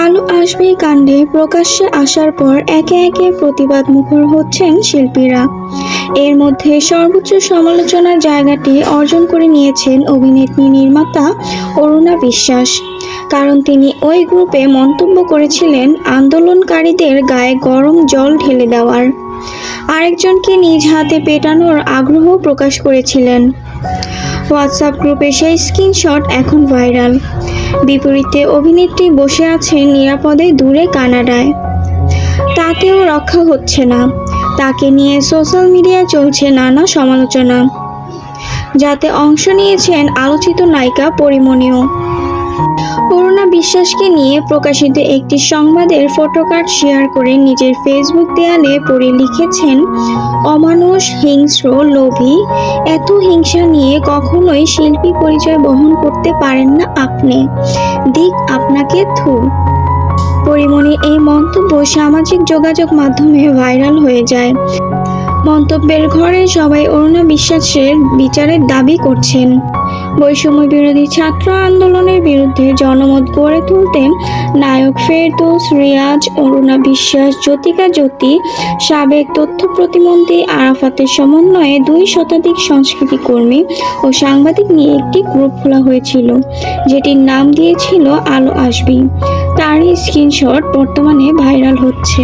আলো আসবে কাণ্ডে প্রকাশ্যে আসার পর একে একে প্রতিবাদ মুখর হচ্ছেন শিল্পীরা। এর মধ্যে সর্বোচ্চ সমালোচনার জায়গাটি অর্জন করে নিয়েছেন অভিনেত্রী নির্মাতা অরুণা বিশ্বাস। কারণ তিনি ওই গ্রুপে মন্তব্য করেছিলেন আন্দোলনকারীদের গায়ে গরম জল ঢেলে দেওয়ার, আরেকজনকে নিজ হাতে পেটানোর আগ্রহ প্রকাশ করেছিলেন। হোয়াটসঅ্যাপ গ্রুপে সেই স্ক্রিনশট এখন ভাইরাল। বিপরীতে অভিনেত্রী বসে আছেন নিরাপদে দূরে কানাডায়। তাতেও রক্ষা হচ্ছে না, তাকে নিয়ে সোশ্যাল মিডিয়ায় চলছে নানা সমালোচনা, যাতে অংশ নিয়েছেন আলোচিত নায়িকা পরিমণিও। অরুণা বিশ্বাসকে নিয়ে প্রকাশিত একটি সংবাদের ফটোকার্ড শেয়ার করে নিজের ফেসবুক দেয়ালে পড়ে লিখেছেন, অমানুষ, হিংস্র, লোভী, এত হিংসা নিয়ে কখনোই শিল্পী পরিচয় বহন করতে পারেন না আপনি, দিক আপনাকে থু। পরিমণির এই মন্তব্য সামাজিক যোগাযোগ মাধ্যমে ভাইরাল হয়ে যায়। মন্তব্যের ঘরে সবাই অরুণা বিশ্বাসের বিচারের দাবি করছেন। বৈষম্য বিরোধী ছাত্র আন্দোলনের বিরুদ্ধে জনমত গড়ে তুলতে নায়ক ফেরদৌস, রিয়াজ, অরুণা বিশ্বাস, জ্যোতিকা জ্যোতি, সাবেক তথ্য প্রতিমন্ত্রী আরাফাতের সমন্বয়ে 2 শতাধিক সংস্কৃতি কর্মী ও সাংবাদিক নিয়ে একটি গ্রুপ খোলা হয়েছিল, যেটির নাম দিয়েছিল আলো আসবি। তারই স্ক্রিনশট বর্তমানে ভাইরাল হচ্ছে।